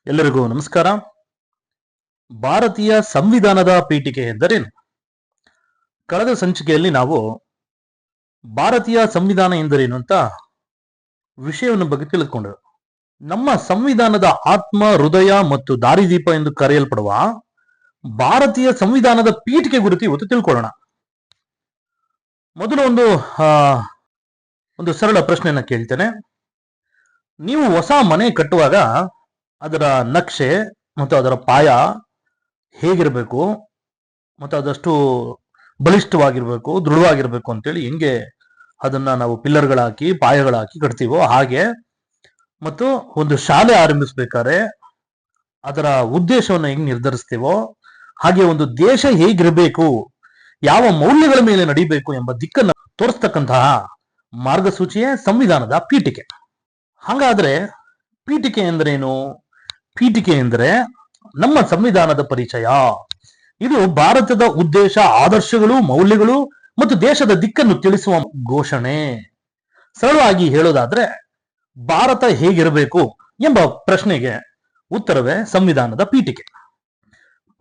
ಎಲ್ಲರಿಗೂ ನಮಸ್ಕಾರ. ಭಾರತೀಯ ಸಂವಿಧಾನದ ಪೀಠಿಕೆ ಎಂದರೇನು? ಕಳೆದ ಸಂಚಿಕೆಯಲ್ಲಿ ನಾವು ಭಾರತೀಯ ಸಂವಿಧಾನ ಎಂದರೇನು ಅಂತ ವಿಷಯವನ್ನು ಬಗ್ಗೆ ತಿಳಿದುಕೊಂಡೆವು. ನಮ್ಮ ಸಂವಿಧಾನದ ಆತ್ಮ, ಹೃದಯ ಮತ್ತು ದಾರಿದೀಪ ಎಂದು ಕರೆಯಲ್ಪಡುವ ಭಾರತೀಯ ಸಂವಿಧಾನದ ಪೀಠಿಕೆ ಕುರಿತು ಇವತ್ತು ತಿಳ್ಕೊಳ್ಳೋಣ. ಮೊದಲು ಒಂದು ಸರಳ ಪ್ರಶ್ನೆಯನ್ನ ಕೇಳ್ತೇನೆ. ನೀವು ಹೊಸ ಮನೆ ಕಟ್ಟುವಾಗ ಅದರ ನಕ್ಷೆ ಮತ್ತು ಅದರ ಪಾಯ ಹೇಗಿರಬೇಕು ಮತ್ತು ಅದಷ್ಟು ಬಲಿಷ್ಠವಾಗಿರ್ಬೇಕು, ದೃಢವಾಗಿರ್ಬೇಕು ಅಂತೇಳಿ ಹೆಂಗೆ ಅದನ್ನ ನಾವು ಪಿಲ್ಲರ್ಗಳಾಕಿ ಪಾಯಗಳಾಕಿ ಕಟ್ತೀವೋ ಹಾಗೆ, ಮತ್ತು ಒಂದು ಶಾಲೆ ಆರಂಭಿಸ್ಬೇಕಾದ್ರೆ ಅದರ ಉದ್ದೇಶವನ್ನು ಹೆಂಗ್ ನಿರ್ಧರಿಸ್ತೀವೋ ಹಾಗೆ ಒಂದು ದೇಶ ಹೇಗಿರಬೇಕು, ಯಾವ ಮೌಲ್ಯಗಳ ಮೇಲೆ ನಡಿಬೇಕು ಎಂಬ ದಿಕ್ಕನ್ನು ತೋರಿಸ್ತಕ್ಕಂತಹ ಮಾರ್ಗಸೂಚಿಯೇ ಸಂವಿಧಾನದ ಪೀಠಿಕೆ. ಹಾಗಾದ್ರೆ ಪೀಠಿಕೆ ಎಂದರೇನು? ಪೀಠಿಕೆ ಎಂದರೆ ನಮ್ಮ ಸಂವಿಧಾನದ ಪರಿಚಯ. ಇದು ಭಾರತದ ಉದ್ದೇಶ, ಆದರ್ಶಗಳು, ಮೌಲ್ಯಗಳು ಮತ್ತು ದೇಶದ ದಿಕ್ಕನ್ನು ತಿಳಿಸುವ ಘೋಷಣೆ. ಸರಳವಾಗಿ ಹೇಳೋದಾದ್ರೆ ಭಾರತ ಹೇಗಿರಬೇಕು ಎಂಬ ಪ್ರಶ್ನೆಗೆ ಉತ್ತರವೇ ಸಂವಿಧಾನದ ಪೀಠಿಕೆ.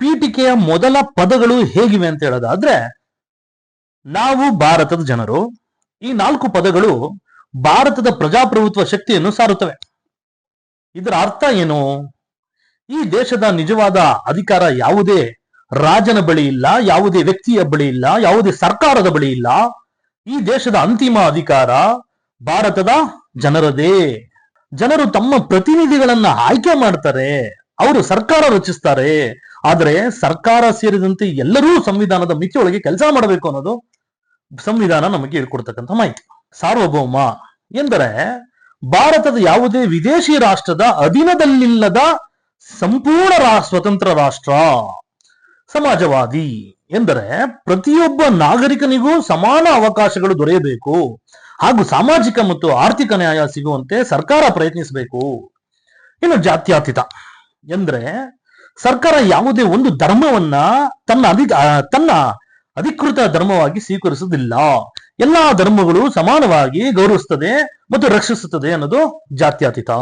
ಪೀಠಿಕೆಯ ಮೊದಲ ಪದಗಳು ಹೇಗಿವೆ ಅಂತ ಹೇಳೋದಾದ್ರೆ, ನಾವು ಭಾರತದ ಜನರು. ಈ 4 ಪದಗಳು ಭಾರತದ ಪ್ರಜಾಪ್ರಭುತ್ವ ಶಕ್ತಿಯನ್ನು ಸಾರುತ್ತವೆ. ಇದರ ಅರ್ಥ ಏನು? ಈ ದೇಶದ ನಿಜವಾದ ಅಧಿಕಾರ ಯಾವುದೇ ರಾಜನ ಬಳಿ ಇಲ್ಲ, ಯಾವುದೇ ವ್ಯಕ್ತಿಯ ಬಳಿ ಇಲ್ಲ, ಯಾವುದೇ ಸರ್ಕಾರದ ಬಳಿ ಇಲ್ಲ. ಈ ದೇಶದ ಅಂತಿಮ ಅಧಿಕಾರ ಭಾರತದ ಜನರದೇ. ಜನರು ತಮ್ಮ ಪ್ರತಿನಿಧಿಗಳನ್ನ ಆಯ್ಕೆ ಮಾಡ್ತಾರೆ, ಅವರು ಸರ್ಕಾರ ರಚಿಸ್ತಾರೆ. ಆದರೆ ಸರ್ಕಾರ ಸೇರಿದಂತೆ ಎಲ್ಲರೂ ಸಂವಿಧಾನದ ಮಿತಿಯೊಳಗೆ ಕೆಲಸ ಮಾಡಬೇಕು ಅನ್ನೋದು ಸಂವಿಧಾನ ನಮಗೆ ಹೇಳ್ಕೊಡ್ತಕ್ಕಂಥ ಮಾಹಿತಿ. ಸಾರ್ವಭೌಮ ಎಂದರೆ ಭಾರತದ ಯಾವುದೇ ವಿದೇಶಿ ರಾಷ್ಟ್ರದ ಅಧೀನದಲ್ಲಿಲ್ಲದ ಸಂಪೂರ್ಣ ಸ್ವತಂತ್ರ ರಾಷ್ಟ್ರ. ಸಮಾಜವಾದಿ ಎಂದರೆ ಪ್ರತಿಯೊಬ್ಬ ನಾಗರಿಕನಿಗೂ ಸಮಾನ ಅವಕಾಶಗಳು ದೊರೆಯಬೇಕು ಹಾಗೂ ಸಾಮಾಜಿಕ ಮತ್ತು ಆರ್ಥಿಕ ನ್ಯಾಯ ಸಿಗುವಂತೆ ಸರ್ಕಾರ ಪ್ರಯತ್ನಿಸಬೇಕು. ಇನ್ನು ಜಾತ್ಯತೀತ ಎಂದ್ರೆ ಸರ್ಕಾರ ಯಾವುದೇ ಒಂದು ಧರ್ಮವನ್ನ ತನ್ನ ಅಧಿಕೃತ ಧರ್ಮವಾಗಿ ಸ್ವೀಕರಿಸುವುದಿಲ್ಲ. ಎಲ್ಲಾ ಧರ್ಮಗಳು ಸಮಾನವಾಗಿ ಗೌರವಿಸುತ್ತದೆ ಮತ್ತು ರಕ್ಷಿಸುತ್ತದೆ ಅನ್ನೋದು ಜಾತ್ಯತೀತ.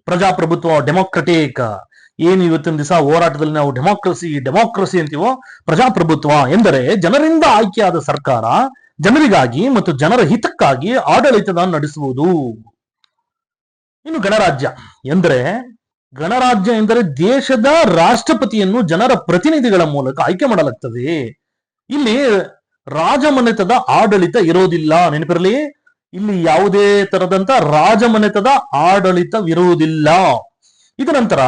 ಪ್ರಜಾಪ್ರಭುತ್ವ, ಡೆಮೋಕ್ರಟಿಕ್, ಏನು ಇವತ್ತಿನ ದಿವಸ ಹೋರಾಟದಲ್ಲಿ ನಾವು ಡೆಮೋಕ್ರಸಿ ಅಂತೀವೋ, ಪ್ರಜಾಪ್ರಭುತ್ವ ಎಂದರೆ ಜನರಿಂದ ಆಯ್ಕೆಯಾದ ಸರ್ಕಾರ ಜನರಿಗಾಗಿ ಮತ್ತು ಜನರ ಹಿತಕ್ಕಾಗಿ ಆಡಳಿತದ ನಡೆಸುವುದು. ಇನ್ನು ಗಣರಾಜ್ಯ ಎಂದರೆ ದೇಶದ ರಾಷ್ಟ್ರಪತಿಯನ್ನು ಜನರ ಪ್ರತಿನಿಧಿಗಳ ಮೂಲಕ ಆಯ್ಕೆ ಮಾಡಲಾಗ್ತದೆ. ಇಲ್ಲಿ ರಾಜಮನೆತದ ಆಡಳಿತ ಇರೋದಿಲ್ಲ. ನೆನಪಿರಲಿ, ಇಲ್ಲಿ ಯಾವುದೇ ತರದಂತ ರಾಜಮನೆತದ ಆಡಳಿತವಿರುವುದಿಲ್ಲ. ಇದರ ನಂತರ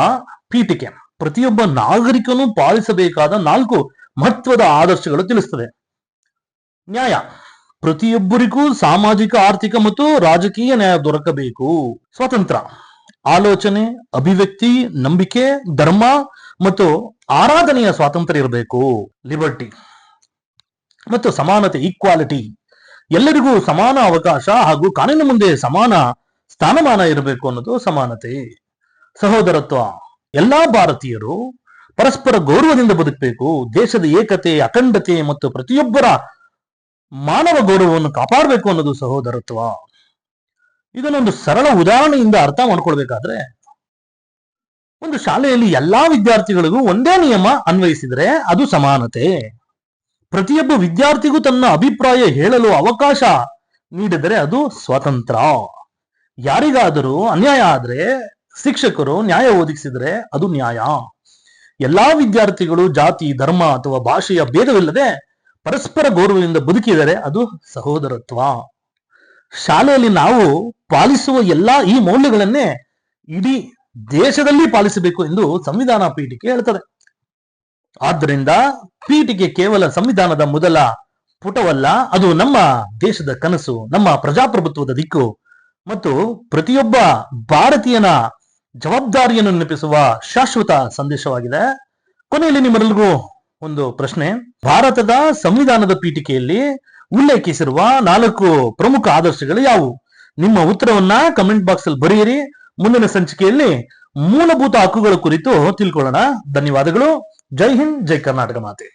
ಪೀಠಿಕೆ ಪ್ರತಿಯೊಬ್ಬ ನಾಗರಿಕನು ಪಾಲಿಸಬೇಕಾದ 4 ಮಹತ್ವದ ಆದರ್ಶಗಳು ತಿಳಿಸ್ತದೆ. ನ್ಯಾಯ, ಪ್ರತಿಯೊಬ್ಬರಿಗೂ ಸಾಮಾಜಿಕ, ಆರ್ಥಿಕ ಮತ್ತು ರಾಜಕೀಯ ನ್ಯಾಯ ದೊರಕಬೇಕು. ಸ್ವಾತಂತ್ರ್ಯ, ಆಲೋಚನೆ, ಅಭಿವ್ಯಕ್ತಿ, ನಂಬಿಕೆ, ಧರ್ಮ ಮತ್ತು ಆರಾಧನೆಯ ಸ್ವಾತಂತ್ರ್ಯ ಇರಬೇಕು. ಲಿಬರ್ಟಿ ಮತ್ತು ಸಮಾನತೆ, ಈಕ್ವಾಲಿಟಿ, ಎಲ್ಲರಿಗೂ ಸಮಾನ ಅವಕಾಶ ಹಾಗೂ ಕಾನೂನಿನ ಮುಂದೆ ಸಮಾನ ಸ್ಥಾನಮಾನ ಇರಬೇಕು ಅನ್ನೋದು ಸಮಾನತೆ. ಸಹೋದರತ್ವ, ಎಲ್ಲಾ ಭಾರತೀಯರು ಪರಸ್ಪರ ಗೌರವದಿಂದ ಬದುಕಬೇಕು. ದೇಶದ ಏಕತೆ, ಅಖಂಡತೆ ಮತ್ತು ಪ್ರತಿಯೊಬ್ಬರ ಮಾನವ ಗೌರವವನ್ನು ಕಾಪಾಡಬೇಕು ಅನ್ನೋದು ಸಹೋದರತ್ವ. ಇದನ್ನೊಂದು ಸರಳ ಉದಾಹರಣೆಯಿಂದ ಅರ್ಥ ಮಾಡ್ಕೊಳ್ಬೇಕಾದ್ರೆ, ಒಂದು ಶಾಲೆಯಲ್ಲಿ ಎಲ್ಲಾ ವಿದ್ಯಾರ್ಥಿಗಳಿಗೂ ಒಂದೇ ನಿಯಮ ಅನ್ವಯಿಸಿದರೆ ಅದು ಸಮಾನತೆ. ಪ್ರತಿಯೊಬ್ಬ ವಿದ್ಯಾರ್ಥಿಗೂ ತನ್ನ ಅಭಿಪ್ರಾಯ ಹೇಳಲು ಅವಕಾಶ ನೀಡಿದರೆ ಅದು ಸ್ವಾತಂತ್ರ್ಯ. ಯಾರಿಗಾದರೂ ಅನ್ಯಾಯ ಆದ್ರೆ ಶಿಕ್ಷಕರು ನ್ಯಾಯ ಒದಗಿಸಿದರೆ ಅದು ನ್ಯಾಯ. ಎಲ್ಲಾ ವಿದ್ಯಾರ್ಥಿಗಳು ಜಾತಿ, ಧರ್ಮ ಅಥವಾ ಭಾಷೆಯ ಭೇದವಿಲ್ಲದೆ ಪರಸ್ಪರ ಗೌರವದಿಂದ ಬದುಕಿದರೆ ಅದು ಸಹೋದರತ್ವ. ಶಾಲೆಯಲ್ಲಿ ನಾವು ಪಾಲಿಸುವ ಎಲ್ಲಾ ಈ ಮೌಲ್ಯಗಳನ್ನೇ ಇಡೀ ದೇಶದಲ್ಲಿ ಪಾಲಿಸಬೇಕು ಎಂದು ಸಂವಿಧಾನ ಪೀಠಿಕೆ ಹೇಳ್ತದೆ. ಆದ್ದರಿಂದ ಪೀಠಿಕೆ ಕೇವಲ ಸಂವಿಧಾನದ ಮೊದಲ ಪುಟವಲ್ಲ, ಅದು ನಮ್ಮ ದೇಶದ ಕನಸು, ನಮ್ಮ ಪ್ರಜಾಪ್ರಭುತ್ವದ ದಿಕ್ಕು ಮತ್ತು ಪ್ರತಿಯೊಬ್ಬ ಭಾರತೀಯನ ಜವಾಬ್ದಾರಿಯನ್ನು ನೆನಪಿಸುವ ಶಾಶ್ವತ ಸಂದೇಶವಾಗಿದೆ. ಕೊನೆಯಲ್ಲಿ ನಿಮ್ಮೆಲ್ಲರಿಗೂ ಒಂದು ಪ್ರಶ್ನೆ. ಭಾರತದ ಸಂವಿಧಾನದ ಪೀಠಿಕೆಯಲ್ಲಿ ಉಲ್ಲೇಖಿಸಿರುವ 4 ಪ್ರಮುಖ ಆದರ್ಶಗಳು ಯಾವುವು? ನಿಮ್ಮ ಉತ್ತರವನ್ನ ಕಮೆಂಟ್ ಬಾಕ್ಸ್ ಅಲ್ಲಿ ಬರೆಯಿರಿ. ಮುಂದಿನ ಸಂಚಿಕೆಯಲ್ಲಿ ಮೂಲಭೂತ ಹಕ್ಕುಗಳ ಕುರಿತು ತಿಳ್ಕೊಳ್ಳೋಣ. ಧನ್ಯವಾದಗಳು. ಜೈ ಹಿಂದ್, ಜೈ ಕರ್ನಾಟಕ ಮಾತೆ.